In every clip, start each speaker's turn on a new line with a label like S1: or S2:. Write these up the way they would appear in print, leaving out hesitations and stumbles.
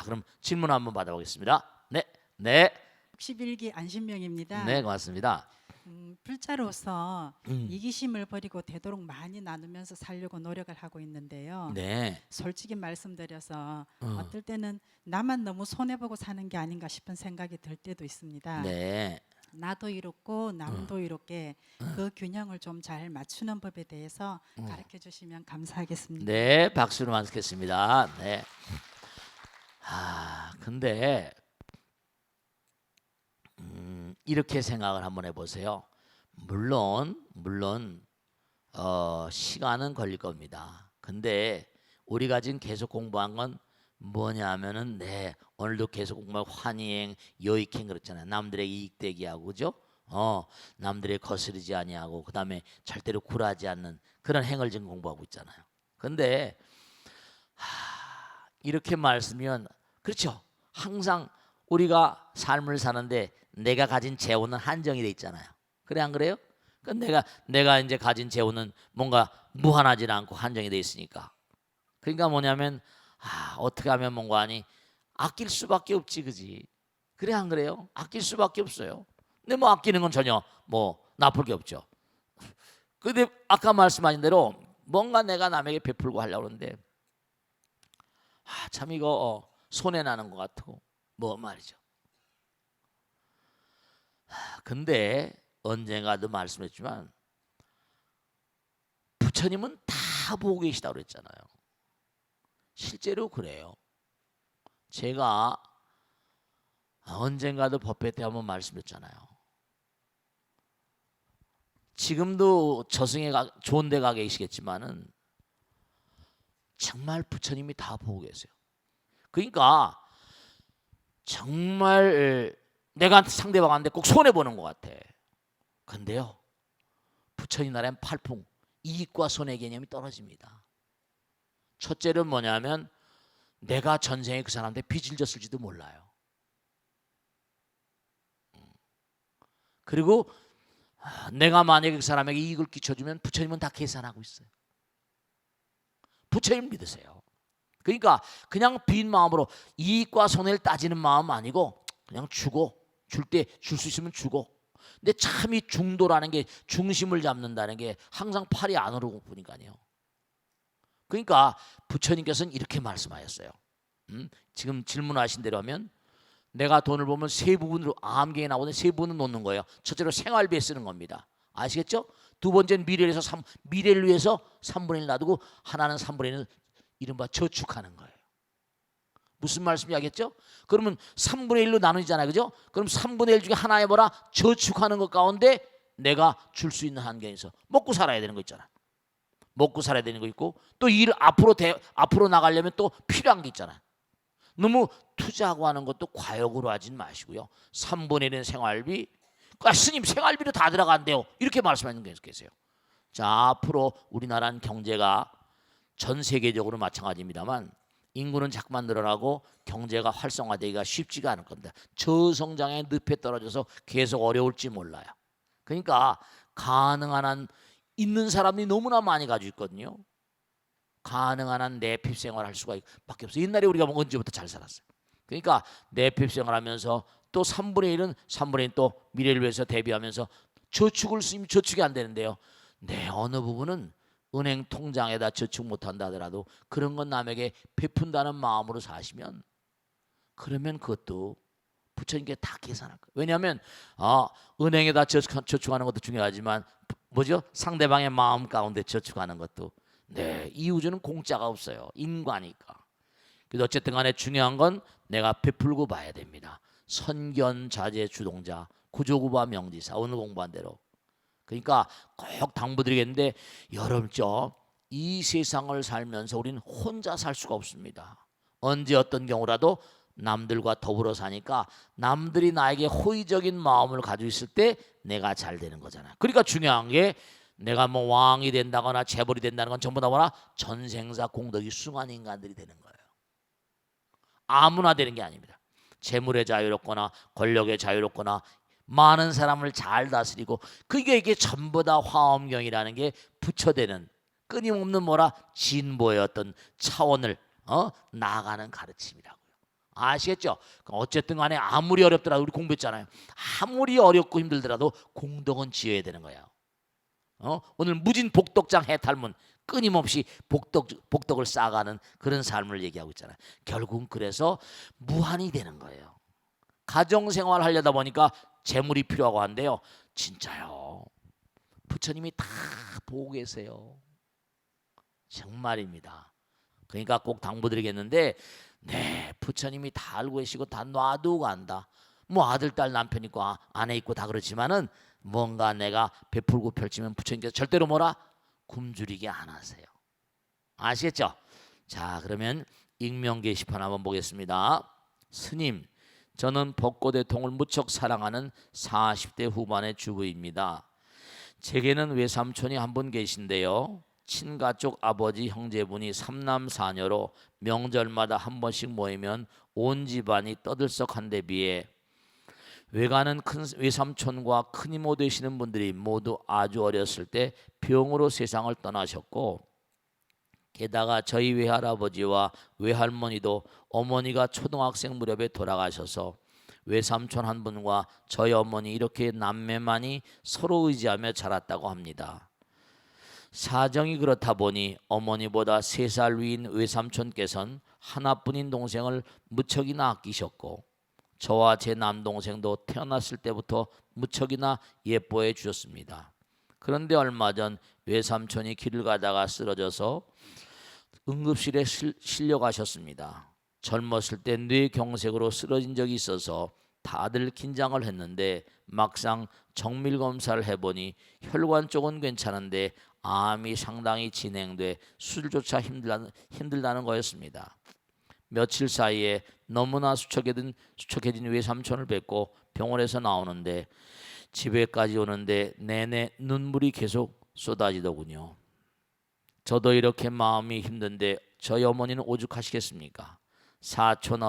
S1: 그럼 질문 한번 받아보겠습니다. 네, 네,
S2: 61기 안신명입니다.
S1: 네, 고맙습니다.
S2: 불자로서
S1: 음,
S2: 이기심을 버리고 되도록 많이 나누면서 살려고 노력을 하고 있는데요.
S1: 네,
S2: 솔직히 말씀드려서
S1: 어,
S2: 어떨 때는 나만 너무 손해보고 사는 게 아닌가 싶은 생각이 들 때도 있습니다.
S1: 네,
S2: 나도 이롭고 남도 이롭게
S1: 어.
S2: 그 균형을 좀 잘 맞추는 법에 대해서 가르쳐 주시면 감사하겠습니다.
S1: 네, 박수로 만족했습니다. 네. 근데 이렇게 생각을 한번 해보세요. 물론 시간은 걸릴 겁니다. 근데 우리가 지금 계속 공부한 건 뭐냐면은 오늘도 계속 공부한 환희행, 여익행 그렇잖아요. 남들에게 이익되게 하고 그죠? 남들의 거스르지 아니하고 그다음에 절대로 굴하지 않는 그런 행을 지금 공부하고 있잖아요. 근데 이렇게 말씀이면 그렇죠. 항상 우리가 삶을 사는데 내가 가진 재원은 한정이 돼 있잖아요. 그래 안 그래요? 내가 이제 가진 재원은 뭔가 무한하지 않고 한정이 돼 있으니까. 그러니까 뭐냐면 어떻게 하면 뭔가 하니 아낄 수밖에 없지 그지? 그래 안 그래요? 아낄 수밖에 없어요. 근데 뭐 아끼는 건 전혀 뭐 나쁠 게 없죠. 근데 아까 말씀하신 대로 뭔가 내가 남에게 베풀고 하려고 하는데 참 이거 손해 나는 것 같고 뭐 말이죠. 근데 언젠가도 말씀했지만 부처님은 다 보고 계시다고 그랬잖아요. 실제로 그래요. 제가 언젠가도 법회 때 한번 말씀했잖아요. 지금도 저승에 좋은 데 가 계시겠지만은 정말 부처님이 다 보고 계세요. 그러니까 정말 내가 상대방한테 꼭 손해 보는 것 같아. 근데요, 부처님 나라엔 팔풍 이익과 손해 개념이 떨어집니다. 첫째는 뭐냐면 내가 전생에 그 사람한테 빚을 졌을지도 몰라요. 그리고 내가 만약에 그 사람에게 이익을 끼쳐주면 부처님은 다 계산하고 있어요. 부처님 믿으세요. 그러니까 그냥 빈 마음으로 이익과 손해를 따지는 마음 아니고 그냥 주고 줄 때 줄 수 있으면 주고. 근데 참 이 중도라는 게 중심을 잡는다는 게 항상 팔이 안 오르고 보니까요. 그러니까 부처님께서는 이렇게 말씀하셨어요. 지금 질문하신 대로 하면 내가 돈을 보면 세 부분으로 암경에 나오는 세 부분을 놓는 거예요. 첫째로 생활비에 쓰는 겁니다. 아시겠죠? 두 번째는 미래를 위해서 3분의 1 놔두고 하나는 3분의 1은 이른바 저축하는 거예요. 무슨 말씀인지 알겠죠? 그러면 3분의 1로 나누잖아요. 그죠? 그럼 3분의 1 중에 하나에 뭐라? 저축하는 것 가운데 내가 줄 수 있는 한계에서 먹고 살아야 되는 거 있잖아. 먹고 살아야 되는 거 있고 또 일을 앞으로 나가려면 또 필요한 게 있잖아. 너무 투자하고 하는 것도 과욕으로 하진 마시고요. 3분의 1은 생활비. 스님 생활비로 다 들어간대요. 이렇게 말씀하시는 분이 계세요. 자, 앞으로 우리나라는 경제가 전 세계적으로 마찬가지입니다만 인구는 자꾸만 늘어나고 경제가 활성화되기가 쉽지가 않을 겁니다. 저성장의 늪에 떨어져서 계속 어려울지 몰라요. 그러니까 가능한 한 있는 사람이 너무나 많이 가지고 있거든요. 가능한 한 내핍 생활할 수가 밖에 없어요. 옛날에 우리가 뭐 언제부터 잘 살았어요. 그러니까 내핍 생활하면서 또 3분의 1은 3분의 1 또 미래를 위해서 대비하면서 저축을 쓰면 저축이 안 되는데요. 어느 부분은 은행 통장에다 저축 못한다 하더라도 그런 건 남에게 베푼다는 마음으로 사시면 그러면 그것도 부처님께 다 계산할 거예요. 왜냐하면 은행에다 저축하는 것도 중요하지만 뭐죠? 상대방의 마음 가운데 저축하는 것도 이 우주는 공짜가 없어요. 인과니까. 그래서 어쨌든 간에 중요한 건 내가 베풀고 봐야 됩니다. 선견자재 주동자 구조구바 명지사 오늘 공부한 대로. 그러니까 꼭 당부드리겠는데 여러분죠, 이 세상을 살면서 우리는 혼자 살 수가 없습니다. 언제 어떤 경우라도 남들과 더불어 사니까 남들이 나에게 호의적인 마음을 가지고 있을 때 내가 잘 되는 거잖아요. 그러니까 중요한 게 내가 뭐 왕이 된다거나 재벌이 된다는 건 전부 다 뭐라? 전생사 공덕이 숭한 인간들이 되는 거예요. 아무나 되는 게 아닙니다. 재물에 자유롭거나 권력에 자유롭거나 많은 사람을 잘 다스리고 이게 전부 다 화엄경이라는 게 부처되는 끊임없는 뭐라? 진보의 어떤 차원을 나아가는 가르침이라고요. 아시겠죠? 어쨌든 간에 아무리 어렵더라도 우리 공부했잖아요. 아무리 어렵고 힘들더라도 공덕은 지어야 되는 거예요. 오늘 무진 복덕장 해탈문 끊임없이 복덕을 쌓아가는 그런 삶을 얘기하고 있잖아요. 결국은 그래서 무한이 되는 거예요. 가정생활 하려다 보니까 재물이 필요하고 한데요. 진짜요. 부처님이 다 보고 계세요. 정말입니다. 그러니까 꼭 당부드리겠는데 네, 부처님이 다 알고 계시고 다 놔두고 간다. 뭐 아들, 딸, 남편 있고 아내 있고 다 그렇지만은 뭔가 내가 베풀고 펼치면 부처님께서 절대로 뭐라 굶주리게 안 하세요. 아시겠죠? 자, 그러면 익명 게시판 한번 보겠습니다. 스님, 저는 벚꽃대통을 무척 사랑하는 40대 후반의 주부입니다. 제게는 외삼촌이 한 분 계신데요. 친가 쪽 아버지 형제분이 3남 4녀로 명절마다 한 번씩 모이면 온 집안이 떠들썩한 데 비해 외가는 큰 외삼촌과 큰이모 되시는 분들이 모두 아주 어렸을 때 병으로 세상을 떠나셨고, 게다가 저희 외할아버지와 외할머니도 어머니가 초등학생 무렵에 돌아가셔서 외삼촌 한 분과 저희 어머니 이렇게 남매만이 서로 의지하며 자랐다고 합니다. 사정이 그렇다 보니 어머니보다 3살 위인 외삼촌께서는 하나뿐인 동생을 무척이나 아끼셨고, 저와 제 남동생도 태어났을 때부터 무척이나 예뻐해 주셨습니다. 그런데 얼마 전 외삼촌이 길을 가다가 쓰러져서 응급실에 실려가셨습니다. 젊었을 때 뇌경색으로 쓰러진 적이 있어서 다들 긴장을 했는데 막상 정밀 검사를 해보니 혈관 쪽은 괜찮은데 암이 상당히 진행돼 수술조차 힘들다는 거였습니다. 며칠 사이에 너무나 수척해진 외삼촌을 뵙고 병원에서 나오는데 집에까지 오는데 내내 눈물이 계속 쏟아지더군요. 저도 이렇게 마음이 힘든데 저희 어머니는 오죽하시겠습니까? 사촌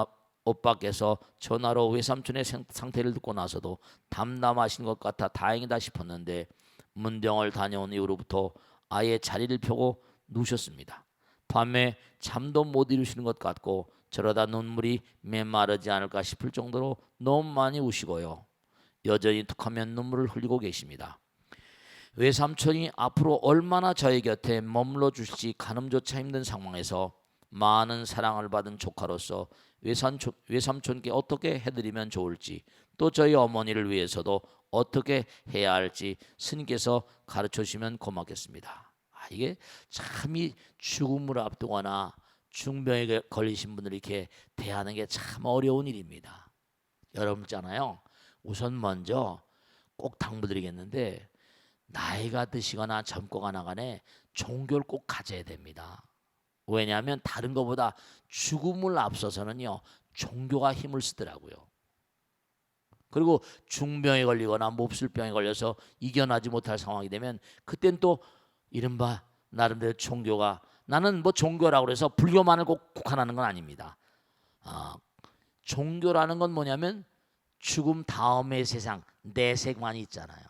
S1: 오빠께서 전화로 외삼촌의 상태를 듣고 나서도 담담하신 것 같아 다행이다 싶었는데 문병을 다녀온 이후로부터 아예 자리를 펴고 누우셨습니다. 밤에 잠도 못 이루시는 것 같고 저러다 눈물이 메마르지 않을까 싶을 정도로 너무 많이 우시고요. 여전히 툭하면 눈물을 흘리고 계십니다. 외삼촌이 앞으로 얼마나 저희 곁에 머물러 주실지 가늠조차 힘든 상황에서 많은 사랑을 받은 조카로서 외삼촌께 어떻게 해드리면 좋을지, 또 저희 어머니를 위해서도 어떻게 해야 할지 스님께서 가르쳐 주시면 고맙겠습니다. 이게 참이 죽음을 앞두거나 중병에 걸리신 분들 이렇게 대하는 게 참 어려운 일입니다. 여러분 있잖아요. 우선 먼저 꼭 당부드리겠는데 나이가 드시거나 젊거나 나간에 종교를 꼭 가져야 됩니다. 왜냐하면 다른 것보다 죽음을 앞서서는요 종교가 힘을 쓰더라고요. 그리고 중병에 걸리거나 몹쓸병에 걸려서 이겨나지 못할 상황이 되면 그땐 또 이른바 나름대로 종교가, 나는 뭐 종교라고 해서 불교만을 꼭 국한하는 건 아닙니다. 종교라는 건 뭐냐면 죽음 다음의 세상 내세관이 있잖아요.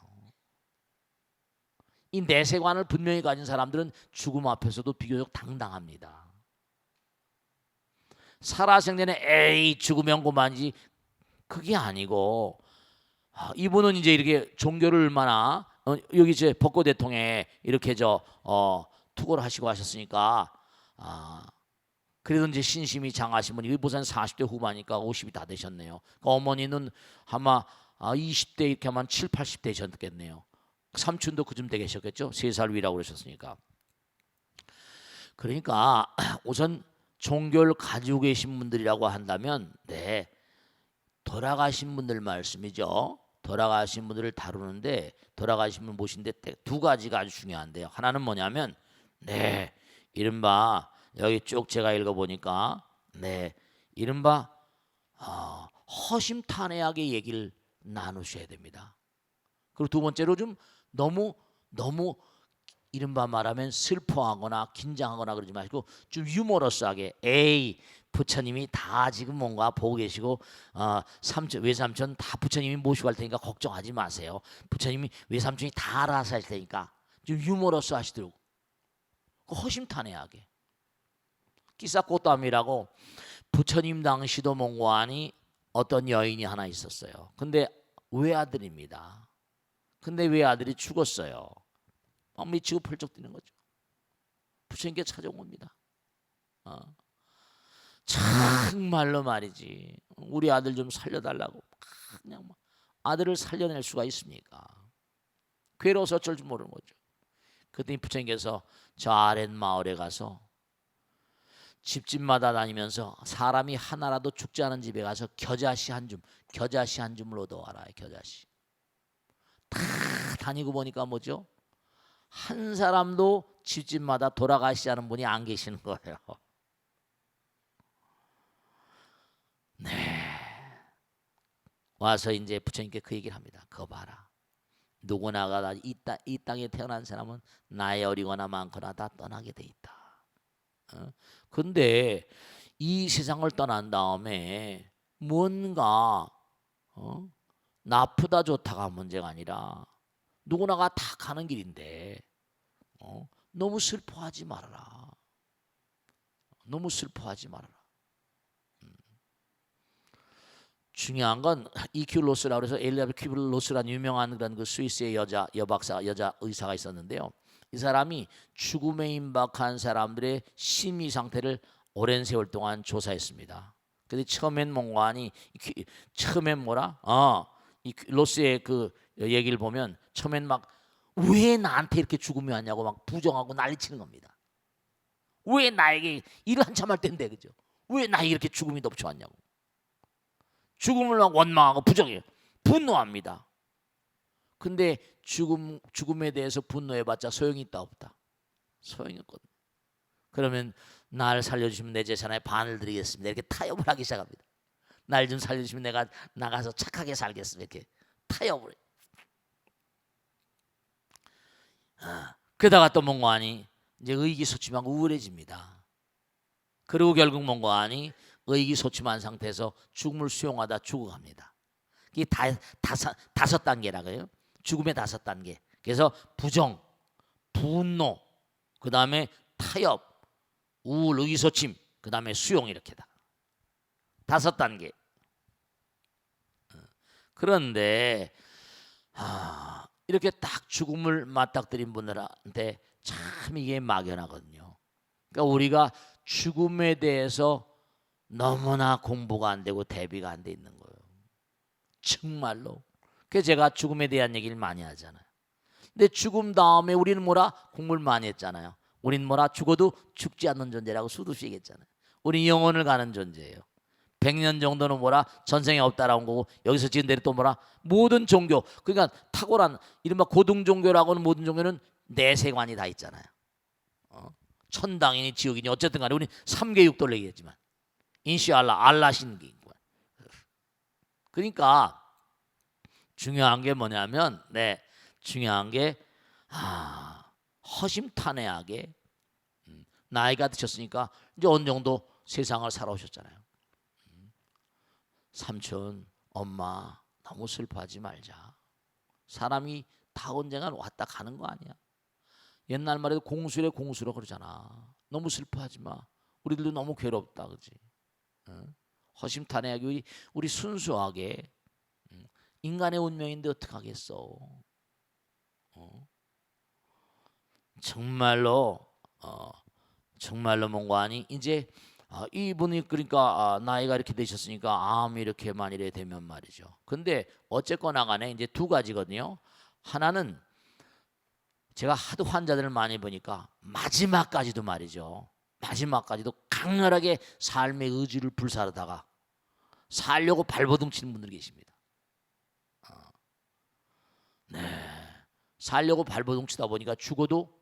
S1: 이 내세관을 분명히 가진 사람들은 죽음 앞에서도 비교적 당당합니다. 살아생전에 에이 죽으면 그만이지 그게 아니고, 이분은 이제 이렇게 종교를 얼마나 여기 이제 벚꽃 대통에 이렇게 투고를 하시고 하셨으니까 그래도 이제 신심이 장하신 분이 보선 40대 후반이니까 50이 다 되셨네요. 그러니까 어머니는 아마 20대 이렇게 하면 7, 80 되셨겠네요. 삼촌도 그쯤 되 계셨겠죠. 3살 위라고 그러셨으니까. 그러니까 우선 종교를 가지고 계신 분들이라고 한다면 네, 돌아가신 분들 말씀이죠. 돌아가신 분들을 다루는데 돌아가신 분 모신데 2가지가 아주 중요한데요. 하나는 뭐냐면 네, 이른바 여기 쭉 제가 읽어보니까 네, 이른바 허심탄회하게 얘기를 나누셔야 됩니다. 그리고 2번째로 좀 너무 이른바 말하면 슬퍼하거나 긴장하거나 그러지 마시고 좀 유머러스하게 에이 부처님이 다 지금 뭔가 보고 계시고 외삼촌 다 부처님이 모시고 갈 테니까 걱정하지 마세요. 부처님이 외삼촌이 다 알아서 하실 테니까 좀 유머러스 하시도록 허심탄회하게. 끼사꽃담이라고 부처님 당시도 몽고하니 어떤 여인이 하나 있었어요. 근데 외아들입니다. 근데 외아들이 죽었어요. 막 미치고 펄쩍 뛰는 거죠. 부처님께 찾아온 겁니다. 정말로 말이지, 우리 아들 좀 살려달라고. 그냥 막 아들을 살려낼 수가 있습니까? 괴로워서 어쩔 줄 모르는 거죠. 그랬더니 부처님께서 저 아랫 마을에 가서 집집마다 다니면서 사람이 하나라도 죽지 않은 집에 가서 겨자씨 한 줌을 얻어와라. 겨자씨. 다 다니고 보니까 뭐죠? 한 사람도 집집마다 돌아가시지 않은 분이 안 계시는 거예요. 네. 와서 이제 부처님께 그 얘기를 합니다. 그거 봐라. 누구나가 이 땅에 태어난 사람은 나이 어리거나 많거나 다 떠나게 돼 있다. 근데 이 세상을 떠난 다음에 뭔가 나쁘다 좋다가 문제가 아니라 누구나가 다 가는 길인데 너무 슬퍼하지 말아라. 너무 슬퍼하지 말아라. 중요한 건 이큐 로스라고 해서 엘리자베트 큐 로스라는 유명한 그런 그 스위스의 여자 의사가 있었는데요. 이 사람이 죽음에 임박한 사람들의 심리 상태를 오랜 세월 동안 조사했습니다. 근데 처음엔 몽고하니 처음엔 뭐라? 이 로스의 그 얘기를 보면 처음엔 막 왜 나한테 이렇게 죽음이 왔냐고 막 부정하고 난리치는 겁니다. 왜 나에게 일을 한참 할 텐데, 그죠? 왜 나에게 이렇게 죽음이 덮쳐왔냐고. 죽음을 막 원망하고 부정해요. 분노합니다. 근데 죽음에 대해서 분노해봤자 소용이 있다 없다? 소용이 없거든. 그러면 날 살려주시면 내 재산의 반을 드리겠습니다. 이렇게 타협을 하기 시작합니다. 날 좀 살려주시면 내가 나가서 착하게 살겠습니다. 이렇게 타협을 해요. 그러다가 또 몽고하니 이제 의기소침하고 우울해집니다. 그리고 결국 몽고하니 의기소침한 상태에서 죽음을 수용하다 죽어갑니다. 이게 다섯 단계라고요. 죽음의 5단계. 그래서 부정, 분노, 그 다음에 타협, 우울, 의기소침, 그 다음에 수용, 이렇게다. 5단계. 그런데 이렇게 딱 죽음을 맞닥뜨린 분들한테 참 이게 막연하거든요. 그러니까 우리가 죽음에 대해서 너무나 공부가 안 되고 대비가 안 돼 있는 거예요. 정말로. 그래서 제가 죽음에 대한 얘기를 많이 하잖아요. 근데 죽음 다음에 우리는 뭐라? 공부를 많이 했잖아요. 우리는 뭐라? 죽어도 죽지 않는 존재라고 수두시 얘기했잖아요. 우리는 영혼을 가는 존재예요. 100년 정도는 뭐라? 전생에 없다라는 거고, 여기서 지은 대로 또 뭐라? 모든 종교, 그러니까 탁월한 이른바 고등 종교라고는 모든 종교는 내세관이 다 있잖아요. 천당이니 지옥이니 어쨌든 간에 우리는 3계 육도를 얘기했지만 인시알라, 알라신기. 그러니까 중요한 게 뭐냐면, 중요한 게 허심탄회하게 나이가 드셨으니까 이제 어느 정도 세상을 살아오셨잖아요. 삼촌, 엄마 너무 슬퍼하지 말자. 사람이 다 언젠간 왔다 가는 거 아니야. 옛날 말에도 공수래 공수라 그러잖아. 너무 슬퍼하지 마. 우리들도 너무 괴롭다, 그지? 허심탄회하게 우리 순수하게, 인간의 운명인데 어떡하겠어. 정말로 몽고하니 이제 이분이 그러니까 나이가 이렇게 되셨으니까 암이 이렇게 만일에 되면 말이죠. 근데 어쨌거나 간에 이제 2가지거든요. 하나는 제가 하도 환자들을 많이 보니까 마지막까지도 말이죠. 마지막까지도 강렬하게 삶의 의지를 불사르다가 살려고 발버둥 치는 분들이 계십니다. 살려고 발버둥 치다 보니까 죽어도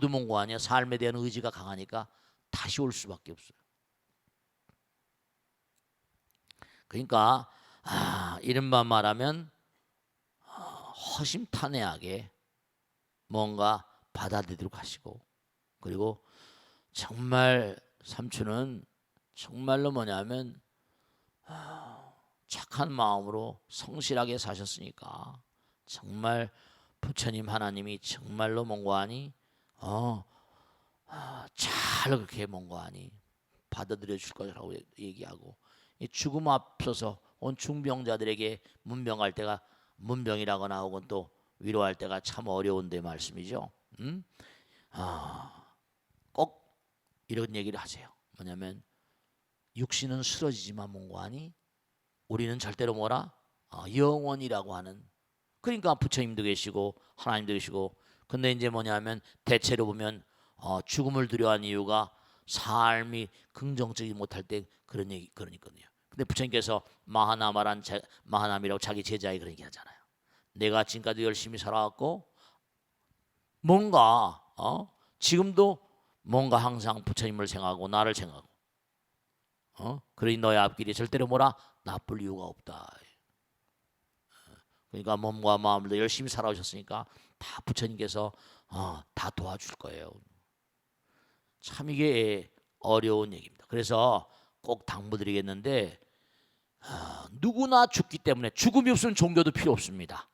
S1: 몽고 아니야. 삶에 대한 의지가 강하니까 다시 올 수밖에 없어요. 그러니까 이른바 말하면 허심탄회하게 뭔가 받아들이도록 하시고, 그리고 정말 삼촌은 정말로 뭐냐면 착한 마음으로 성실하게 사셨으니까 정말 부처님 하나님이 정말로 몽고하니 잘 그렇게 몽고하니 받아들여 줄 거라고 얘기하고, 이 죽음 앞서서 온 중병자들에게 문병할 때가 문병이라거나 혹은 또 위로할 때가 참 어려운데 말씀이죠. 꼭 이런 얘기를 하세요. 뭐냐면 육신은 쓰러지지만 문고하니 우리는 절대로 뭐라 영원이라고 하는, 그러니까 부처님도 계시고 하나님도 계시고. 근데 이제 뭐냐면 대체로 보면 죽음을 두려워하는 이유가 삶이 긍정적이지 못할 때 그런 얘기 그러니까요. 근데 부처님께서 마하남이라고 자기 제자에 그런 얘기 하잖아요. 내가 지금까지 열심히 살아왔고 뭔가 지금도 뭔가 항상 부처님을 생각하고 나를 생각하고 그러니 너의 앞길이 절대로 뭐라 나쁠 이유가 없다. 그러니까 몸과 마음으로 열심히 살아오셨으니까 다 부처님께서 다 도와줄 거예요. 참 이게 어려운 얘기입니다. 그래서 꼭 당부드리겠는데 누구나 죽기 때문에 죽음이 없으면 종교도 필요 없습니다.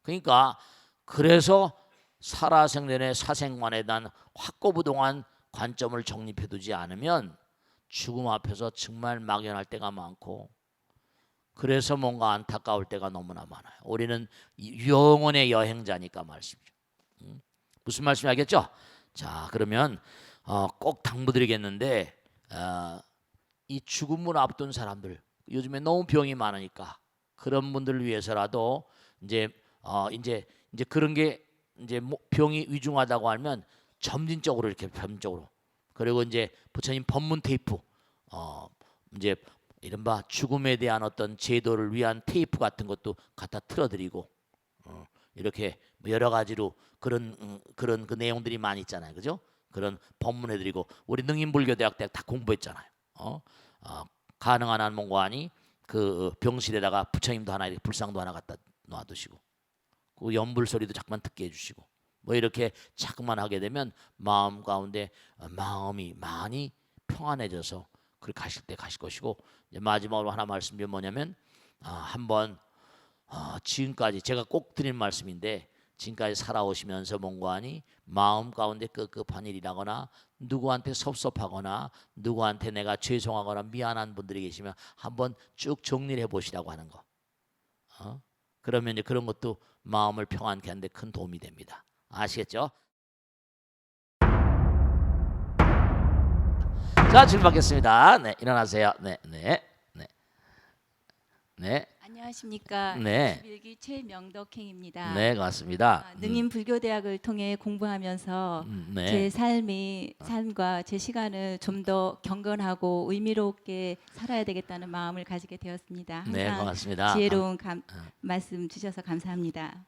S1: 그러니까 그래서 살아생전의 사생관에 대한 확고부동한 관점을 정립해두지 않으면 죽음 앞에서 정말 막연할 때가 많고, 그래서 뭔가 안타까울 때가 너무나 많아요. 우리는 영혼의 여행자니까 말씀이죠. 무슨 말씀이 알겠죠? 자, 그러면 꼭 당부드리겠는데 이 죽음을 앞둔 사람들, 요즘에 너무 병이 많으니까 그런 분들을 위해서라도 이제 그런 게 이제 병이 위중하다고 하면 점진적으로 이렇게 점진적으로, 그리고 이제 부처님 법문 테이프 이제 이른바 죽음에 대한 어떤 제도를 위한 테이프 같은 것도 갖다 틀어드리고 이렇게 여러 가지로 그런 그 내용들이 많이 있잖아요, 그죠? 그런 법문해드리고, 우리 능인불교대학 때 다 공부했잖아요. 가능한 한 뭔가하니 그 병실에다가 부처님도 하나, 불상도 하나 갖다 놔두시고, 그 연불 소리도 자꾸만 듣게 해주시고, 뭐 이렇게 자꾸만 하게 되면 마음 가운데 마음이 많이 평안해져서 그렇게 가실 때 가실 것이고, 이제 마지막으로 하나 말씀드리면 뭐냐면 한번 지금까지 제가 꼭 드린 말씀인데, 지금까지 살아오시면서 뭔가하니 마음 가운데 급급한 일이라거나 누구한테 섭섭하거나 누구한테 내가 죄송하거나 미안한 분들이 계시면 한번 쭉 정리를 해보시라고 하는 거. 그러면 이제 그런 것도 마음을 평안케 하는데 큰 도움이 됩니다. 아시겠죠? 자, 질문 받겠습니다. 네, 일어나세요. 네, 네, 네, 네,
S3: 안녕하십니까.
S1: 네,
S3: 21기 최명덕행입니다.
S1: 네, 고맙습니다.
S3: 능인불교대학을 통해 공부하면서
S1: 네,
S3: 제 삶과 제 시간을 좀 더 경건하고 의미롭게 살아야 되겠다는 마음을 가지게 되었습니다.
S1: 네,
S3: 항상
S1: 고맙습니다.
S3: 지혜로운 말씀 주셔서 감사합니다.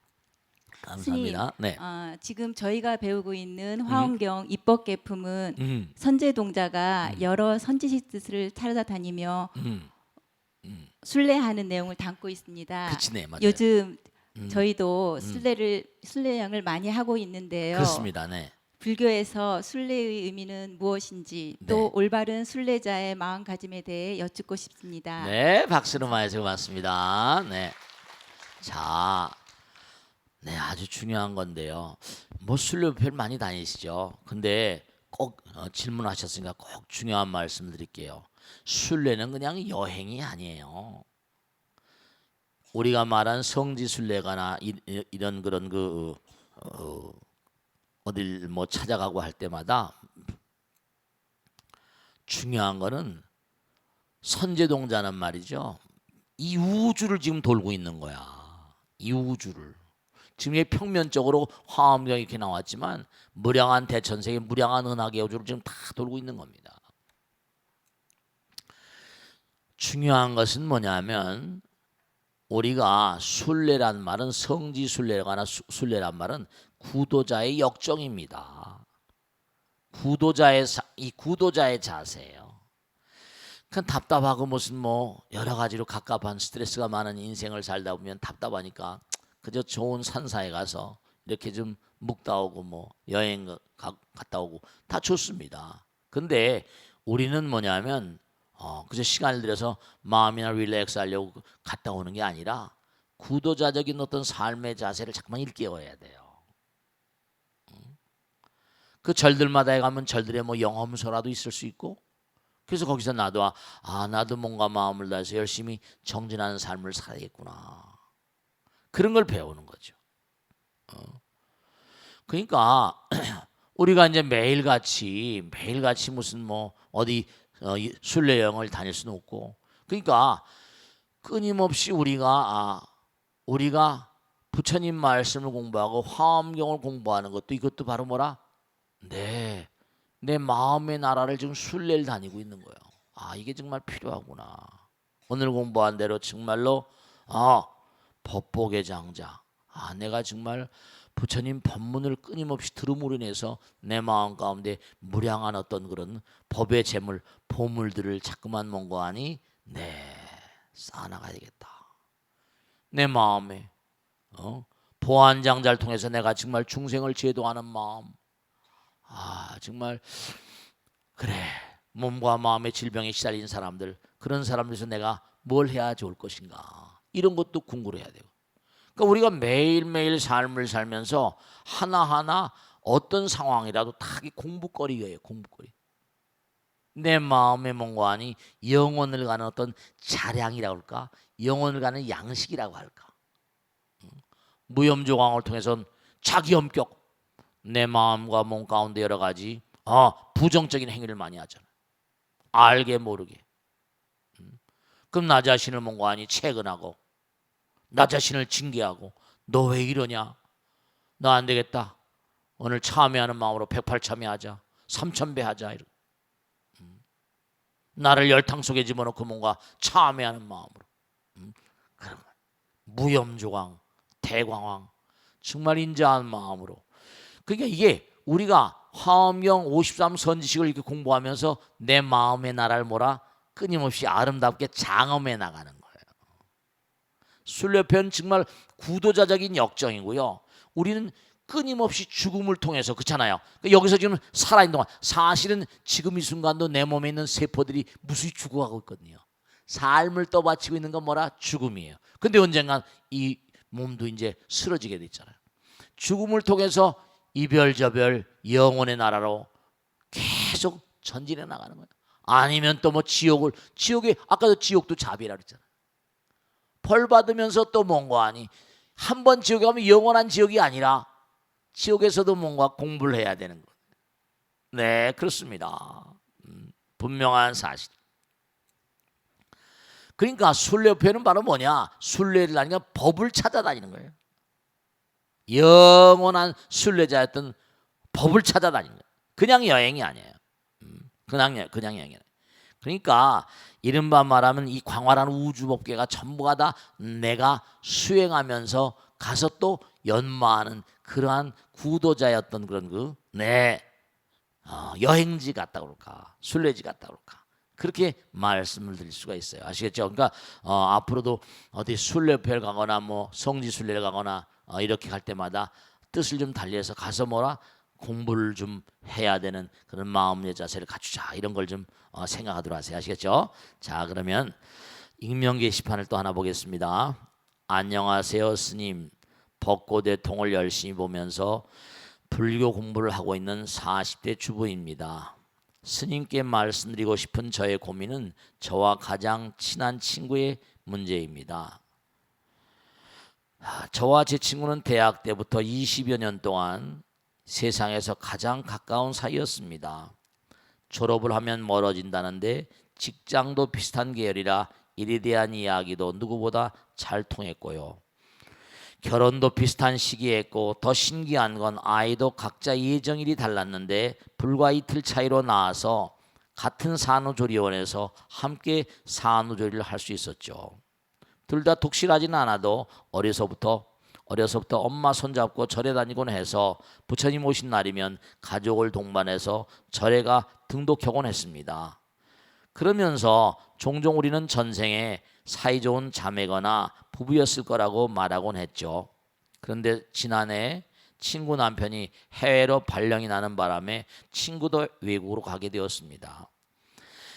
S1: 감사합니다. 네,
S3: 지금 저희가 배우고 있는 화엄경 입법계품은
S1: 음,
S3: 선제동자가 여러 선지식 뜻을 찾아다니며 순례하는 내용을 담고 있습니다.
S1: 그치, 네, 맞아요.
S3: 요즘 저희도 순례여행을 많이 하고 있는데요.
S1: 그렇습니다. 네,
S3: 불교에서 순례의 의미는 무엇인지,
S1: 네.
S3: 또 올바른 순례자의 마음가짐에 대해 여쭙고 싶습니다.
S1: 네, 박수로 많이 해서 고맙습니다. 네, 자, 네, 아주 중요한 건데요. 뭐 순례별 많이 다니시죠? 근데 꼭 질문하셨으니까 꼭 중요한 말씀 드릴게요. 순례는 그냥 여행이 아니에요. 우리가 말한 성지 순례가나 이런 그런 어딜 뭐 찾아가고 할 때마다 중요한 거는 선제동자는 말이죠. 이 우주를 지금 돌고 있는 거야. 이 우주를. 지금 이 평면적으로 화엄경이 이렇게 나왔지만 무량한 대천세계, 무량한 은하계 우주를 지금 다 돌고 있는 겁니다. 중요한 것은 뭐냐면 우리가 순례란 말은 성지 순례거나 순례란 말은 구도자의 역정입니다. 이 구도자의 자세예요. 그냥 답답하고 무슨 뭐 여러 가지로 갑갑한 스트레스가 많은 인생을 살다 보면 답답하니까 그저 좋은 산사에 가서 이렇게 좀 묵다 오고 뭐 여행 갔다 오고 다 좋습니다. 근데 우리는 뭐냐면 그저 시간을 들여서 마음이나 릴렉스 하려고 갔다 오는 게 아니라 구도자적인 어떤 삶의 자세를 자꾸만 일깨워야 돼요. 그 절들마다에 가면 절들의 뭐 영험서라도 있을 수 있고, 그래서 거기서 나도 나도 뭔가 마음을 다해서 열심히 정진하는 삶을 살아야겠구나. 그런 걸 배우는 거죠. 그러니까 우리가 이제 매일같이 무슨 뭐 어디 순례 여행을 다닐 수는 없고, 그러니까 끊임없이 우리가 부처님 말씀을 공부하고 화엄경을 공부하는 것도, 이것도 바로 뭐라? 내 마음의 나라를 지금 순례를 다니고 있는 거예요. 이게 정말 필요하구나. 오늘 공부한 대로 정말로 법복의 장자. 내가 정말 부처님 법문을 끊임없이 들음으로 인해서 내 마음 가운데 무량한 어떤 그런 법의 재물, 보물들을 자꾸만 뭔가하니 쌓아나가야 되겠다. 내 마음에 보안장자를 통해서 내가 정말 중생을 제도하는 마음. 정말 그래, 몸과 마음의 질병에 시달린 사람들, 그런 사람들에서 내가 뭘 해야 좋을 것인가, 이런 것도 궁구를 해야 돼요. 그러니까 우리가 매일매일 삶을 살면서 하나하나 어떤 상황이라도 다 공부거리예요. 공부거리. 내 마음의 뭔가하니 영혼을 가는 어떤 자량이라고 할까, 영혼을 가는 양식이라고 할까. 무염조광을 통해서는 자기 엄격, 내 마음과 몸 가운데 여러 가지 부정적인 행위를 많이 하잖아요. 알게 모르게. 그럼 나 자신을 뭔가하니 채근하고, 나 자신을 징계하고, 너 왜 이러냐, 너 안 되겠다, 오늘 참회하는 마음으로 108참회하자, 3000배 하자, 이런. 나를 열탕 속에 집어넣고 뭔가 참회하는 마음으로. 그러면 무염조광, 대광왕, 정말 인자한 마음으로. 그러니까 이게 우리가 화엄경 53선지식을 이렇게 공부하면서 내 마음의 나라를 뭐라? 끊임없이 아름답게 장엄해 나가는 거예요. 순례편 정말 구도자적인 역정이고요. 우리는 끊임없이 죽음을 통해서, 그렇잖아요. 그러니까 여기서 지금 살아있는 동안 사실은 지금 이 순간도 내 몸에 있는 세포들이 무수히 죽어가고 있거든요. 삶을 떠받치고 있는 건 뭐라? 죽음이에요. 근데 언젠간 이 몸도 이제 쓰러지게 돼 있잖아요. 죽음을 통해서 이별저별 영혼의 나라로 계속 전진해 나가는 거예요. 아니면 또 뭐 지옥에 아까도 지옥도 자비라 그랬잖아요. 벌 받으면서 또 뭔가 하니, 한 번 지옥에 가면 영원한 지옥이 아니라 지옥에서도 뭔가 공부를 해야 되는 거예요. 네, 그렇습니다. 분명한 사실. 그러니까 순례표는 바로 뭐냐? 순례를 하니까 법을 찾아다니는 거예요. 영원한 순례자였던 법을 찾아다니는 거예요. 그냥 여행이 아니에요. 그냥 여행이 아니에요. 그러니까 이른바 말하면 이 광활한 우주법계가 전부가 다 내가 수행하면서 가서 또 연마하는 그러한 구도자였던 그런 여행지 같다 그럴까, 순례지 같다 그럴까, 그렇게 말씀을 드릴 수가 있어요. 아시겠죠? 그러니까 앞으로도 어디 순례표를 가거나 뭐 성지 순례를 가거나 이렇게 갈 때마다 뜻을 좀 달리해서 가서 뭐라 공부를 좀 해야 되는 그런 마음의 자세를 갖추자, 이런 걸 좀 생각하도록 하세요. 아시겠죠? 자, 그러면 익명 게시판을 또 하나 보겠습니다. 안녕하세요, 스님. 벚꽃의 통을 열심히 보면서 불교 공부를 하고 있는 40대 주부입니다. 스님께 말씀드리고 싶은 저의 고민은 저와 가장 친한 친구의 문제입니다. 저와 제 친구는 대학 때부터 20여 년 동안 세상에서 가장 가까운 사이였습니다. 졸업을 하면 멀어진다는데 직장도 비슷한 계열이라 일에 대한 이야기도 누구보다 잘 통했고요. 결혼도 비슷한 시기에 했고, 더 신기한 건 아이도 각자 예정일이 달랐는데 불과 이틀 차이로 낳아서 같은 산후조리원에서 함께 산후조리를 할 수 있었죠. 둘 다 독실하지는 않아도 어려서부터 엄마 손잡고 절에 다니곤 해서 부처님 오신 날이면 가족을 동반해서 절에 가 등독하곤 했습니다. 그러면서 종종 우리는 전생에 사이좋은 자매거나 부부였을 거라고 말하곤 했죠. 그런데 지난해 친구 남편이 해외로 발령이 나는 바람에 친구도 외국으로 가게 되었습니다.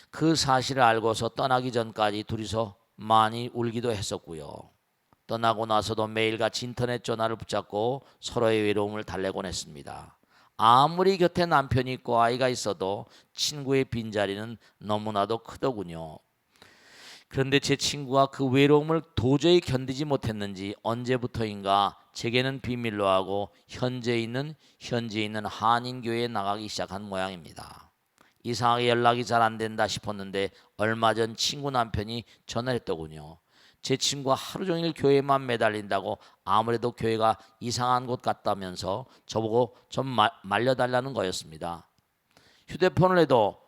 S1: 그 사실을 알고서 떠나기 전까지 둘이서 많이 울기도 했었고요. 떠나고 나서도 매일같이 인터넷 전화를 붙잡고 서로의 외로움을 달래곤 했습니다. 아무리 곁에 남편이 있고 아이가 있어도 친구의 빈자리는 너무나도 크더군요. 그런데 제 친구가 그 외로움을 도저히 견디지 못했는지 언제부터인가 제게는 비밀로 하고 현지에 있는 한인교회에 나가기 시작한 모양입니다. 이상하게 연락이 잘 안 된다 싶었는데 얼마 전 친구 남편이 전화했더군요. 제 친구가 하루 종일 교회만 매달린다고 아무래도 교회가 이상한 곳 같다면서 저보고 좀 말려달라는 거였습니다. 휴대폰을 해도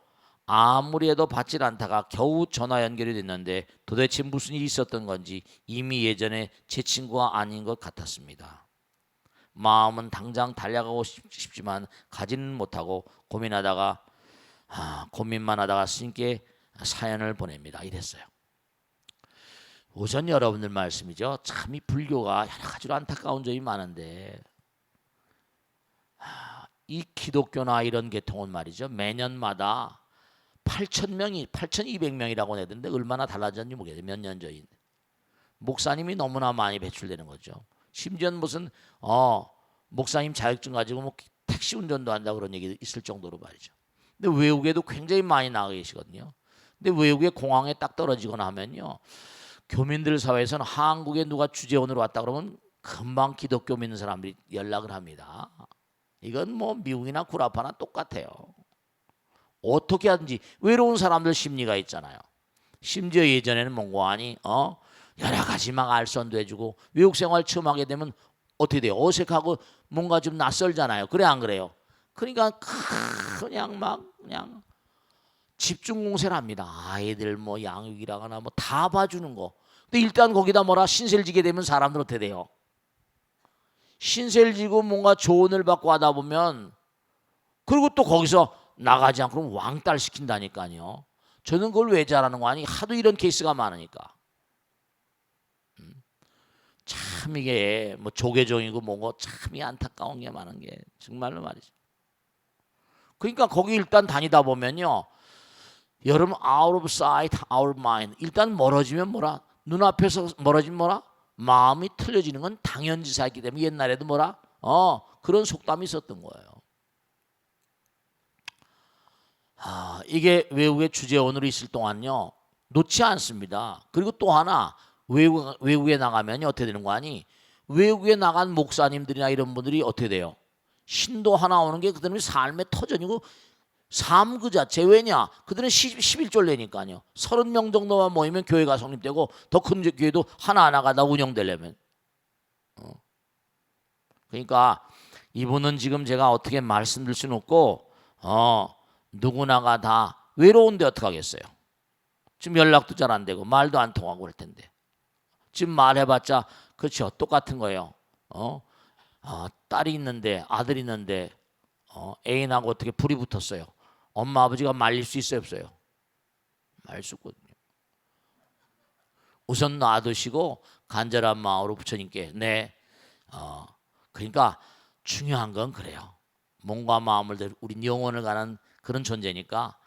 S1: 아무리 해도 받질 않다가 겨우 전화 연결이 됐는데 도대체 무슨 일이 있었던 건지 이미 예전에 제 친구가 아닌 것 같았습니다. 마음은 당장 달려가고 싶지만 가지는 못하고 고민만 하다가 스님께 사연을 보냅니다. 이랬어요. 우선 여러분들 말씀이죠. 참 이 불교가 여러 가지로 안타까운 점이 많은데 이 기독교나 이런 계통은 말이죠. 매년마다 8,200명이라고 내던데 얼마나 달라졌는지 모르겠어요. 몇 년 전인데. 목사님이 너무나 많이 배출되는 거죠. 심지어는 무슨 목사님 자격증 가지고 뭐 택시 운전도 한다 그런 얘기 있을 정도로 말이죠. 근데 외국에도 굉장히 많이 나가 계시거든요. 근데 외국에 공항에 딱 떨어지거나 하면요. 교민들 사회에서는 한국에 누가 주재원으로 왔다 그러면 금방 기독교 믿는 사람들이 연락을 합니다. 이건 뭐 미국이나 구라파나 똑같아요. 어떻게 하든지 외로운 사람들 심리가 있잖아요. 심지어 예전에는 몽고하니 여러 가지 막 알선도 해주고 외국 생활 처음 하게 되면 어떻게 돼요? 어색하고 뭔가 좀 낯설잖아요. 그래 안 그래요? 그러니까 그냥 집중 공세를 합니다. 아이들 뭐 양육이라거나 뭐 다 봐주는 거. 근데 일단 거기다 신세를 지게 되면 사람들 어떻게 돼요? 신세를 지고 뭔가 조언을 받고 하다 보면 그리고 또 거기서 나가지 않고 그럼 왕따를 시킨다니까요. 저는 그걸 왜 잘하는 거 아니? 하도 이런 케이스가 많으니까. 참 이게 뭐 조계종이고 뭐고 참 이 안타까운 게 많은 게 정말로 말이죠. 그러니까 거기 일단 다니다 보면요. 여러분 out of sight, out of mind. 일단 멀어지면 눈앞에서 멀어지면 마음이 틀려지는 건 당연지사였기 때문에 옛날에도 그런 속담이 있었던 거예요. 이게 외국의 주재원으로 있을 동안요. 놓지 않습니다. 그리고 또 하나 외국에 나가면 어떻게 되는 거 아니? 외국에 나간 목사님들이나 이런 분들이 어떻게 돼요? 신도 하나 오는 게 그들은 삶의 터전이고 삶 그 자체. 왜냐? 그들은 11조를 내니까요. 30명 정도만 모이면 교회가 성립되고 더 큰 교회도 하나하나가 다 운영되려면. 그러니까 이분은 지금 제가 어떻게 말씀드릴 수는 없고 누구나가 다 외로운데 어떡하겠어요. 지금 연락도 잘 안 되고 말도 안 통하고 그럴 텐데. 지금 말해봤자 그렇죠. 똑같은 거예요. 딸이 있는데 아들이 있는데 애인하고 어떻게 불이 붙었어요. 엄마 아버지가 말릴 수 있어요 없어요? 말릴 수 없거든요. 우선 놔두시고 간절한 마음으로 부처님께 그러니까 중요한 건 그래요. 몸과 마음을 우린 영혼을 가는 그런 존재니까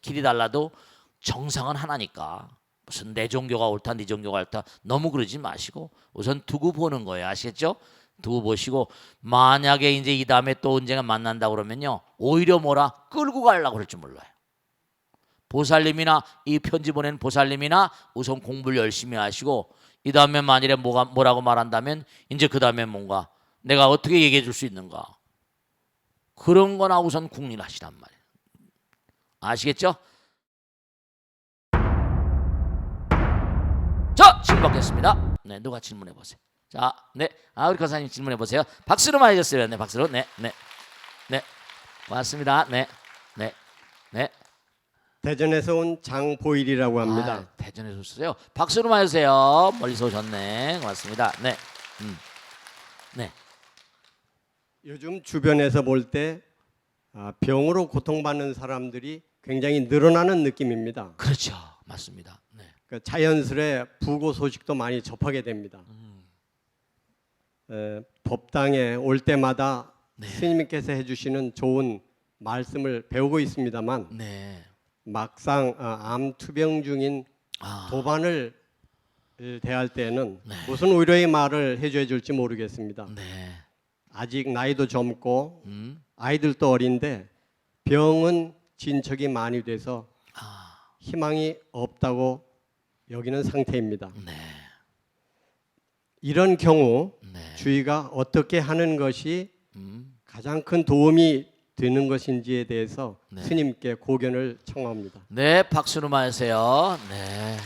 S1: 길이 달라도 정상은 하나니까 무슨 내 종교가 옳다 네 종교가 옳다 너무 그러지 마시고 우선 두고 보는 거예요. 아시겠죠? 두고 보시고 만약에 이제 이 다음에 또 언젠가 만난다 그러면요 오히려 끌고 가려고 그럴 줄 몰라요. 보살님이나 이 편지 보낸 보살님이나 우선 공부를 열심히 하시고 이 다음에 만일에 뭐라고 말한다면 이제 그 다음에 뭔가 내가 어떻게 얘기해 줄 수 있는가 그런 거나 우선 궁리하시란 말이에요. 아시겠죠? 자, 질문 받겠습니다. 누가 질문해 보세요. 자, 우리 권사님 질문해 보세요. 박수로 많이 줬어요. 박수로. 고맙습니다.
S4: 대전에서 온 장보일이라고 합니다.
S1: 대전에서 오셨어요. 박수로 많이 주세요. 멀리서 오셨네. 고맙습니다.
S4: 요즘 주변에서 볼 때 병으로 고통받는 사람들이 굉장히 늘어나는 느낌입니다.
S1: 그렇죠. 맞습니다.
S4: 그러니까 자연스레 부고 소식도 많이 접하게 됩니다. 법당에 올 때마다 스님께서 해주시는 좋은 말씀을 배우고 있습니다만 막상 암 투병 중인 도반을 대할 때는 무슨 위로의 말을 해줘야 될지 모르겠습니다. 아직 나이도 젊고 아이들도 어린데 병은 진척이 많이 돼서 희망이 없다고 여기는 상태입니다.
S1: 네.
S4: 이런 경우
S1: 네.
S4: 주의가 어떻게 하는 것이
S1: 음.
S4: 가장 큰 도움이 되는 것인지에 대해서
S1: 네.
S4: 스님께 고견을 청합니다.
S1: 네, 박수로 마세요. 네.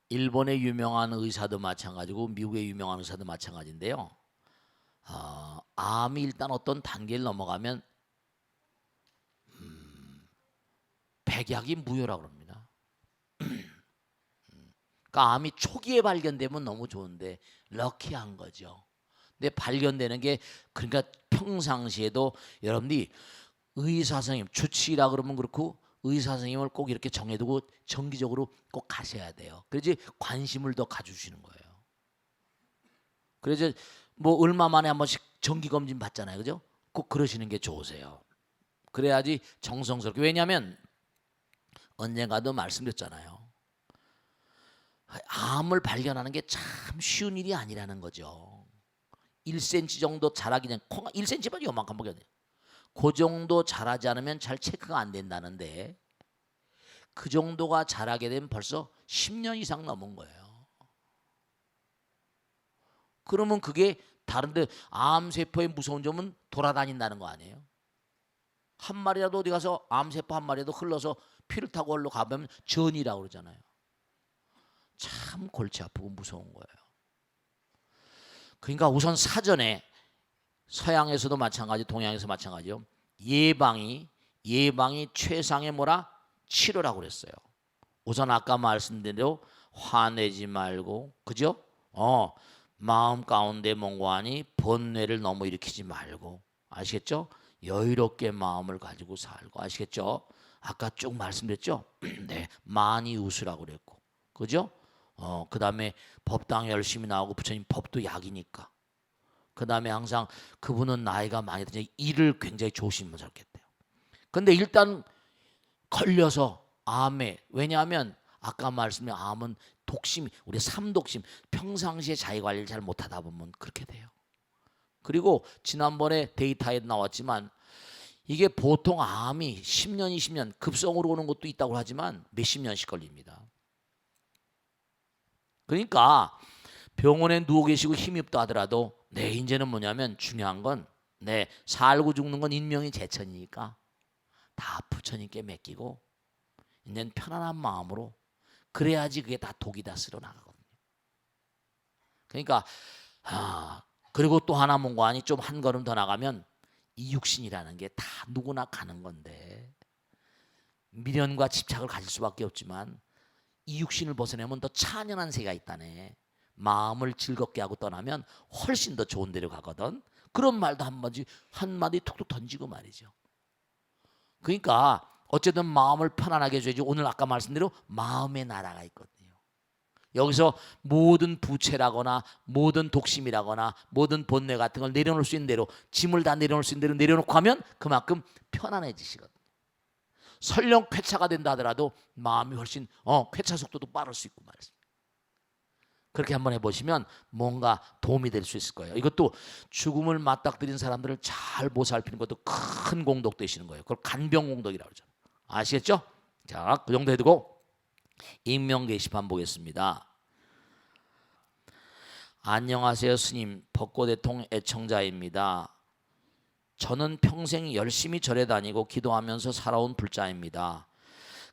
S1: 일본의 유명한 의사도 마찬가지고 미국의 유명한 의사도 마찬가지인데요. 암이 일단 어떤 단계를 넘어가면 백약이 무효라고 합니다. 그러니까 암이 초기에 발견되면 너무 좋은데 럭키한 거죠. 근데 발견되는 게 그러니까 평상시에도 여러분들이 의사 선생님 주치의라 그러면 그렇고 의사 선생님을 꼭 이렇게 정해두고 정기적으로 꼭 가셔야 돼요. 그래야지 관심을 더 가져주시는 거예요. 그래서 뭐 얼마 만에 한 번씩 정기 검진 받잖아요, 그죠? 꼭 그러시는 게 좋으세요. 그래야지 정성스럽게. 왜냐하면 언젠가도 말씀드렸잖아요. 암을 발견하는 게 참 쉬운 일이 아니라는 거죠. 1cm 정도 자라기 전에 1cm만 요만큼 보게 돼요. 그 정도 자라지 않으면 잘 체크가 안 된다는데 그 정도가 자라게 되면 벌써 10년 이상 넘은 거예요. 그러면 그게 다른데 암세포의 무서운 점은 돌아다닌다는 거 아니에요? 한 마리라도 어디 가서 암세포 한 마리라도 흘러서 피를 타고 얼로 가보면 전이라고 그러잖아요. 참 골치 아프고 무서운 거예요. 그러니까 우선 사전에 서양에서도 마찬가지, 동양에서 마찬가지요. 예방이 최상의 뭐라? 치료라고 그랬어요. 우선 아까 말씀드린 대로 화내지 말고, 그죠? 마음 가운데 몽고하니 번뇌를 너무 일으키지 말고, 아시겠죠? 여유롭게 마음을 가지고 살고, 아시겠죠? 아까 쭉 말씀드렸죠? 네, 많이 웃으라고 그랬고, 그죠? 그 다음에 법당 열심히 나오고 부처님 법도 약이니까. 그 다음에 항상 그분은 나이가 많이 드니 일을 굉장히 조심하면서 했겠대요. 근데 일단 걸려서 암에, 왜냐하면 아까 말씀드린 암은 독심, 우리 삼독심, 평상시에 자기 관리를 잘 못하다 보면 그렇게 돼요. 그리고 지난번에 데이터에 나왔지만 이게 보통 암이 10년, 20년 급성으로 오는 것도 있다고 하지만 몇십 년씩 걸립니다. 그러니까 병원에 누워 계시고 힘이 없다 하더라도 네, 이제는 뭐냐면 중요한 건 네, 살고 죽는 건 인명이 제천이니까 다 부처님께 맡기고 이제는 편안한 마음으로 그래야지 그게 다 독이 다 쓸어 나가거든요. 그러니까 그리고 또 하나 뭔가 아니 좀 한 걸음 더 나가면 이 육신이라는 게 다 누구나 가는 건데 미련과 집착을 가질 수밖에 없지만 이 육신을 벗어내면 더 찬연한 세계가 있다네. 마음을 즐겁게 하고 떠나면 훨씬 더 좋은 데로 가거든. 그런 말도 한마디 툭툭 던지고 말이죠. 그러니까 어쨌든 마음을 편안하게 해줘야지. 오늘 아까 말씀대로 마음의 나라가 있거든요. 여기서 모든 부채라거나 모든 독심이라거나 모든 번뇌 같은 걸 내려놓을 수 있는 대로, 짐을 다 내려놓을 수 있는 대로 내려놓고 하면 그만큼 편안해지시거든요. 설령 쾌차가 된다 하더라도 마음이 훨씬 쾌차 속도도 빠를 수 있고 말이죠. 그렇게 한번 해보시면 뭔가 도움이 될 수 있을 거예요. 이것도 죽음을 맞닥뜨린 사람들을 잘 보살피는 것도 큰 공덕 되시는 거예요. 그걸 간병공덕이라고 그러죠. 아시겠죠? 자, 그 정도 해두고 익명 게시판 보겠습니다. 안녕하세요 스님, 벚꽃대통 애청자입니다. 저는 평생 열심히 절에 다니고 기도하면서 살아온 불자입니다.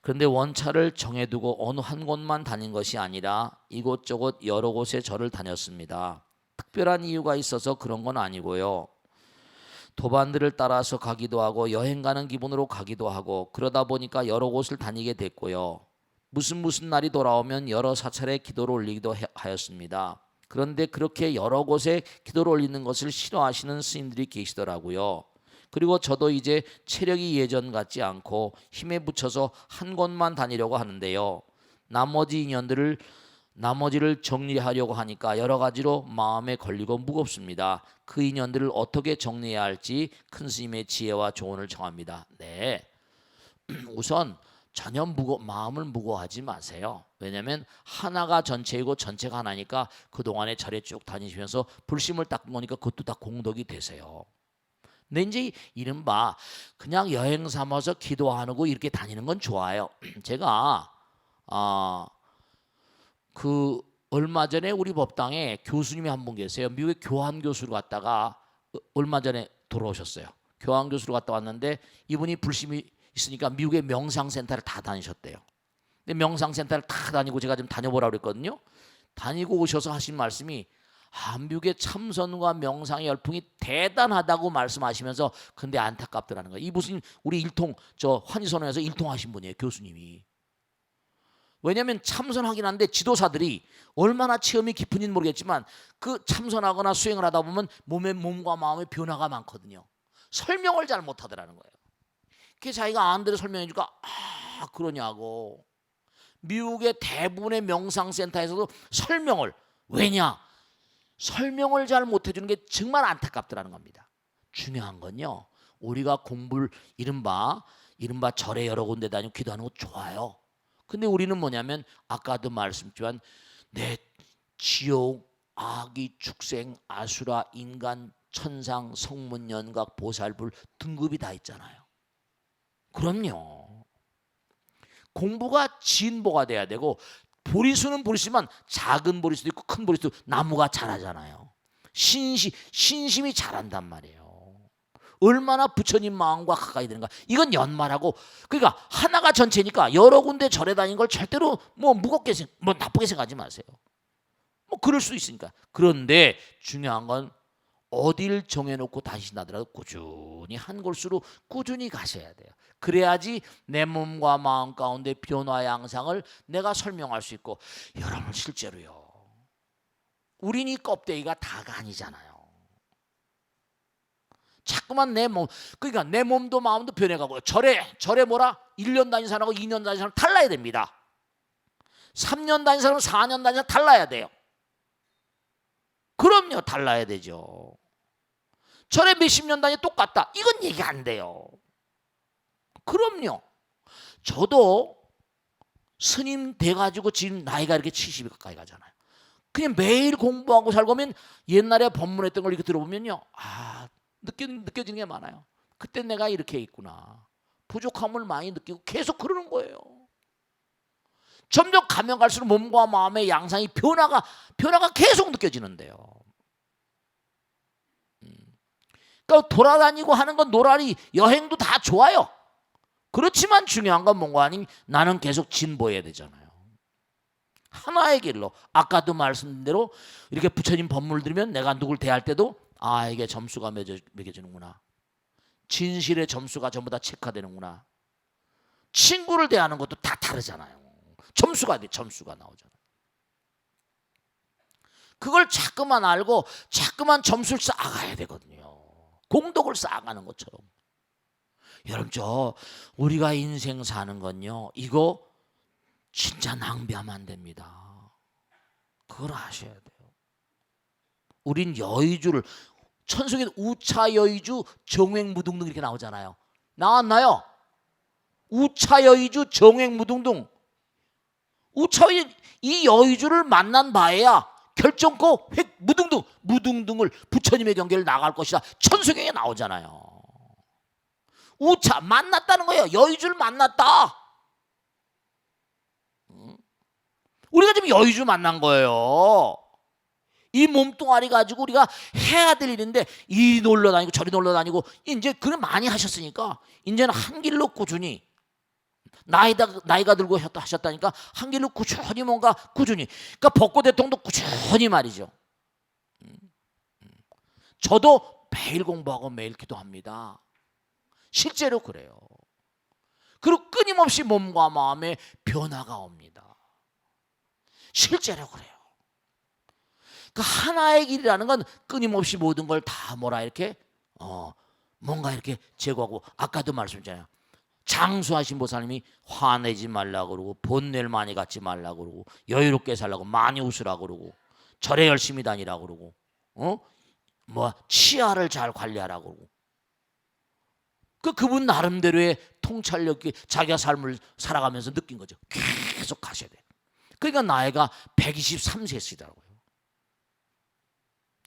S1: 그런데 원차를 정해두고 어느 한 곳만 다닌 것이 아니라 이곳저곳 여러 곳에 절을 다녔습니다. 특별한 이유가 있어서 그런 건 아니고요. 도반들을 따라서 가기도 하고 여행 가는 기분으로 가기도 하고 그러다 보니까 여러 곳을 다니게 됐고요. 무슨 날이 돌아오면 여러 사찰에 기도를 올리기도 하였습니다. 그런데 그렇게 여러 곳에 기도를 올리는 것을 싫어하시는 스님들이 계시더라고요. 그리고 저도 이제 체력이 예전 같지 않고 힘에 붙여서 한 곳만 다니려고 하는데요. 나머지를 정리하려고 하니까 여러 가지로 마음에 걸리고 무겁습니다. 그 인연들을 어떻게 정리해야 할지 큰 스님의 지혜와 조언을 청합니다. 네, 우선 전혀 마음을 무거워하지 마세요. 왜냐하면 하나가 전체이고 전체가 하나니까 그동안에 절에 쭉 다니시면서 불심을 닦은 거니까 그것도 다 공덕이 되세요. 근데 이제 이른바 그냥 여행 삼아서 기도하고 이렇게 다니는 건 좋아요. 제가 그 얼마 전에 우리 법당에 교수님이 한 분 계세요. 미국에 교환 교수로 갔다가 얼마 전에 돌아오셨어요. 교환 교수로 갔다 왔는데 이분이 불심이 있으니까 미국의 명상센터를 다 다니셨대요. 근데 명상센터를 다 다니고 제가 좀 다녀보라고 그랬거든요. 다니고 오셔서 하신 말씀이 미국의 참선과 명상의 열풍이 대단하다고 말씀하시면서 근데 안타깝더라는 거예요. 이 무슨 우리 일통 저 환희선언에서 일통하신 분이에요. 교수님이. 왜냐하면 참선하긴 한데 지도사들이 얼마나 체험이 깊은지는 모르겠지만 그 참선하거나 수행을 하다 보면 몸과 마음의 변화가 많거든요. 설명을 잘 못하더라는 거예요. 그래서 자기가 아는 대로 설명해 주니까 그러냐고. 미국의 대부분의 명상센터에서도 왜냐? 설명을 잘 못해주는 게 정말 안타깝더라는 겁니다. 중요한 건요, 우리가 공부를 이른바 절에 여러 군데 다니고 기도하는 거 좋아요. 근데 우리는 뭐냐면 아까도 말씀드렸지만 내 지옥, 아기, 축생, 아수라, 인간, 천상, 성문, 연각, 보살불 등급이 다 있잖아요. 그럼요. 공부가 진보가 돼야 되고 보리수는 보리수지만 작은 보리수도 있고 큰 보리수도 나무가 자라잖아요. 신심이 자란단 말이에요. 얼마나 부처님 마음과 가까이 되는가. 이건 연말하고 그러니까 하나가 전체니까 여러 군데 절에 다니는 걸 절대로 무겁게 나쁘게 생각하지 마세요. 그럴 수 있으니까. 그런데 중요한 건 어딜 정해놓고 다니신다더라도 꾸준히 한 곳으로 꾸준히 가셔야 돼요. 그래야지 내 몸과 마음 가운데 변화 양상을 내가 설명할 수 있고. 여러분 실제로요, 우린 이 껍데기가 다가 아니잖아요. 자꾸만 그러니까 내 몸도 마음도 변해가고. 절에 뭐라 1년 다닌 사람하고 2년 다닌 사람 달라야 됩니다. 3년 다닌 사람은 4년 다닌 사람 달라야 돼요. 그럼요, 달라야 되죠. 절에 몇십 년 다니 똑같다, 이건 얘기 안 돼요. 그럼요. 저도 스님 돼가지고 지금 나이가 이렇게 70이 가까이 가잖아요. 그냥 매일 공부하고 살고 면 옛날에 법문했던 걸 이렇게 들어보면요, 느껴지는 게 많아요. 그때 내가 이렇게 있구나. 부족함을 많이 느끼고 계속 그러는 거예요. 점점 가면 갈수록 몸과 마음의 양상이 변화가 계속 느껴지는데요. 그러니까 돌아다니고 하는 건 노라리 여행도 다 좋아요. 그렇지만 중요한 건 뭔가 아니 나는 계속 진보해야 되잖아요. 하나의 길로 아까도 말씀드린 대로 이렇게 부처님 법문을 들으면 내가 누굴 대할 때도 이게 점수가 매겨지는구나. 진실의 점수가 전부 다 체크되는구나. 친구를 대하는 것도 다 다르잖아요. 점수가 나오잖아요. 그걸 자꾸만 알고 자꾸만 점수를 쌓아가야 되거든요. 공덕을 쌓아가는 것처럼. 여러분 우리가 인생 사는 건요, 이거 진짜 낭비하면 안 됩니다. 그걸 아셔야 돼요. 우린 여의주를 천성에 우차여의주 정횡무등등 이렇게 나오잖아요. 나왔나요? 우차여의주 정횡무등등. 이 여의주를 만난 바에야 결정코 무등등을 부처님의 경계를 나갈 것이다. 천수경에 나오잖아요. 우차 만났다는 거예요. 여의주를 만났다. 우리가 지금 여의주 만난 거예요. 이 몸뚱아리 가지고 우리가 해야 될 일인데 이 놀러 다니고 저리 놀러 다니고 이제 그걸 많이 하셨으니까 이제는 한 길로 꾸준히 나이가 들고 하셨다니까 한 길로 꾸준히 뭔가 꾸준히. 그러니까 벚꽃 대통도 꾸준히 말이죠. 저도 매일 공부하고 매일 기도합니다. 실제로 그래요. 그리고 끊임없이 몸과 마음에 변화가 옵니다. 실제로 그래요. 그 하나의 길이라는 건 끊임없이 모든 걸 다 이렇게 뭔가 이렇게 제거하고. 아까도 말씀드렸잖아요. 장수하신 보살님이 화내지 말라고 그러고 본뇌를 많이 갖지 말라고 그러고 여유롭게 살라고 많이 웃으라고 그러고 절에 열심히 다니라고 그러고 치아를 잘 관리하라고 그러고. 그분 나름대로의 통찰력이 자기가 삶을 살아가면서 느낀 거죠. 계속 가셔야 돼. 그러니까 나이가 123세시더라고요.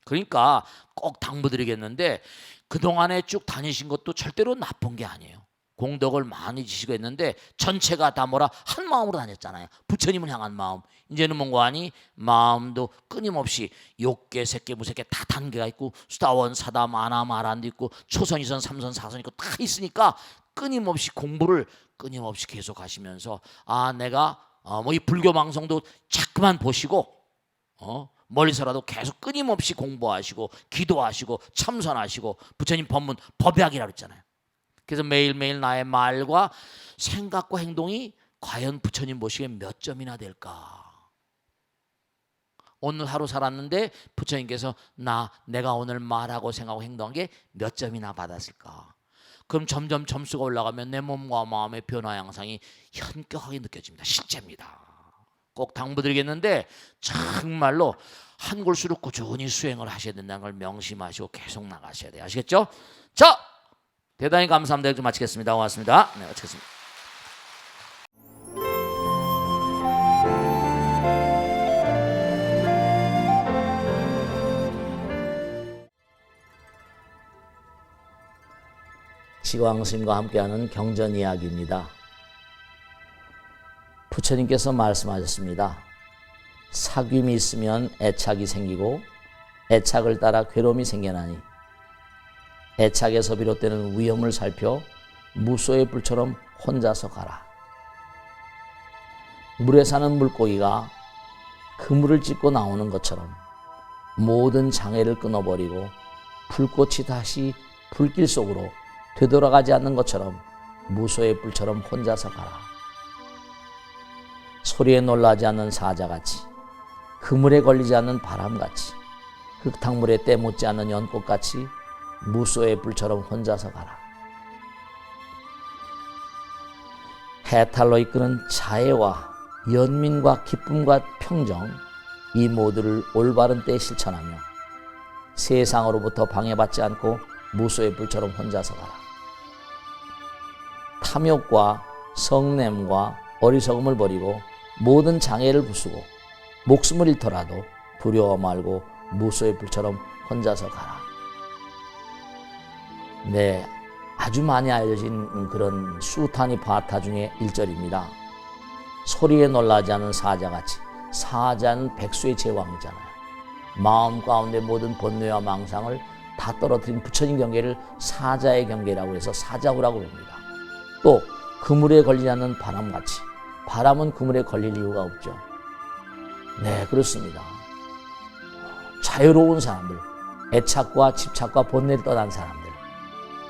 S1: 그러니까 꼭 당부드리겠는데 그동안에 쭉 다니신 것도 절대로 나쁜 게 아니에요. 공덕을 많이 지시고 했는데 전체가 다 뭐라 한 마음으로 다녔잖아요. 부처님을 향한 마음. 이제는 뭔가 하니 마음도 끊임없이 욕계, 색계, 무색계 다 단계가 있고 수다원, 사담, 아남, 아란도 있고 초선, 2선, 3선, 4선 있고 다 있으니까 끊임없이 공부를 끊임없이 계속 하시면서 아 내가 뭐 이 불교 방송도 자꾸만 보시고 멀리서라도 계속 끊임없이 공부하시고 기도하시고 참선하시고 부처님 법문 법약이라고 했잖아요. 그래서 매일매일 나의 말과 생각과 행동이 과연 부처님 보시기에 몇 점이나 될까? 오늘 하루 살았는데 부처님께서 내가 오늘 말하고 생각하고 행동한 게 몇 점이나 받았을까? 그럼 점점 점수가 올라가면 내 몸과 마음의 변화 양상이 현격하게 느껴집니다. 실제입니다. 꼭 당부드리겠는데 정말로 한 골수로 꾸준히 수행을 하셔야 된다는 걸 명심하시고 계속 나가셔야 돼요. 아시겠죠? 자! 대단히 감사합니다. 이렇게 마치겠습니다. 고맙습니다. 네, 마치겠습니다. 시광 스님과 함께하는 경전 이야기입니다. 부처님께서 말씀하셨습니다. 사귐이 있으면 애착이 생기고 애착을 따라 괴로움이 생겨나니 애착에서 비롯되는 위험을 살펴 무소의 불처럼 혼자서 가라. 물에 사는 물고기가 그물을 찢고 나오는 것처럼 모든 장애를 끊어버리고 불꽃이 다시 불길 속으로 되돌아가지 않는 것처럼 무소의 불처럼 혼자서 가라. 소리에 놀라지 않는 사자같이 그물에 걸리지 않는 바람같이 흙탕물에 때묻지 않는 연꽃같이 무소의 불처럼 혼자서 가라. 해탈로 이끄는 자애와 연민과 기쁨과 평정 이 모두를 올바른 때에 실천하며 세상으로부터 방해받지 않고 무소의 불처럼 혼자서 가라. 탐욕과 성냄과 어리석음을 버리고 모든 장애를 부수고 목숨을 잃더라도 두려워 말고 무소의 불처럼 혼자서 가라. 네, 아주 많이 알려진 그런 수타니 바타 중에 1절입니다. 소리에 놀라지 않은 사자같이, 사자는 백수의 제왕이잖아요. 마음 가운데 모든 번뇌와 망상을 다 떨어뜨린 부처님 경계를 사자의 경계라고 해서 사자후라고 부릅니다. 또 그물에 걸리지 않는 바람같이, 바람은 그물에 걸릴 이유가 없죠. 네, 그렇습니다. 자유로운 사람들, 애착과 집착과 번뇌를 떠난 사람들,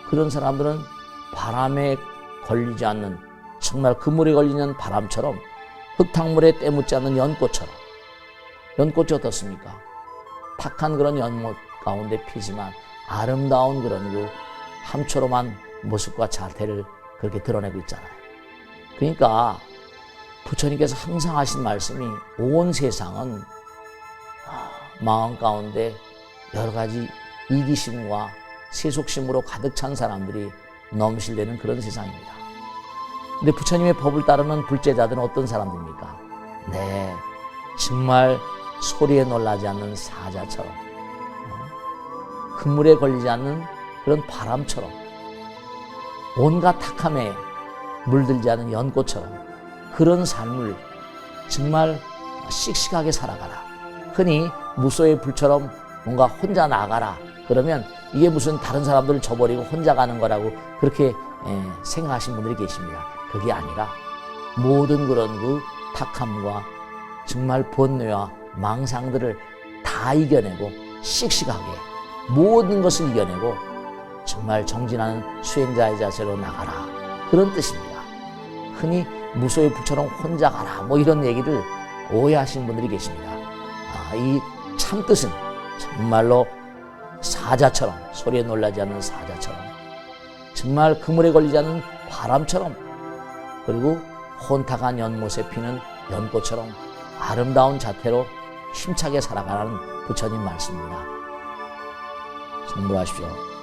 S1: 그런 사람들은 바람에 걸리지 않는, 정말 그물에 걸리는 바람처럼, 흙탕물에 때묻지 않는 연꽃처럼. 연꽃이 어떻습니까? 탁한 그런 연못 가운데 피지만 아름다운 그런 그 함초롬한 모습과 자태를 그렇게 드러내고 있잖아요. 그러니까 부처님께서 항상 하신 말씀이 온 세상은 마음 가운데 여러 가지 이기심과 세속심으로 가득 찬 사람들이 넘실대는 그런 세상입니다. 근데 부처님의 법을 따르는 불제자들은 어떤 사람들입니까? 네, 정말 소리에 놀라지 않는 사자처럼, 그물에 걸리지 않는 그런 바람처럼, 온갖 탁함에 물들지 않은 연꽃처럼 그런 삶을 정말 씩씩하게 살아가라. 흔히 무소의 불처럼 뭔가 혼자 나가라. 그러면 이게 무슨 다른 사람들을 저버리고 혼자 가는 거라고 그렇게 생각하시는 분들이 계십니다. 그게 아니라 모든 그런 그 탁함과 정말 번뇌와 망상들을 다 이겨내고 씩씩하게 모든 것을 이겨내고 정말 정진하는 수행자의 자세로 나가라. 그런 뜻입니다. 흔히 무소의 불처럼 혼자 가라 뭐 이런 얘기를 오해하시는 분들이 계십니다. 이 참뜻은 정말로 사자처럼, 소리에 놀라지 않는 사자처럼, 정말 그물에 걸리지 않는 바람처럼, 그리고 혼탁한 연못에 피는 연꽃처럼 아름다운 자태로 힘차게 살아가라는 부처님 말씀입니다. 성불하십시오.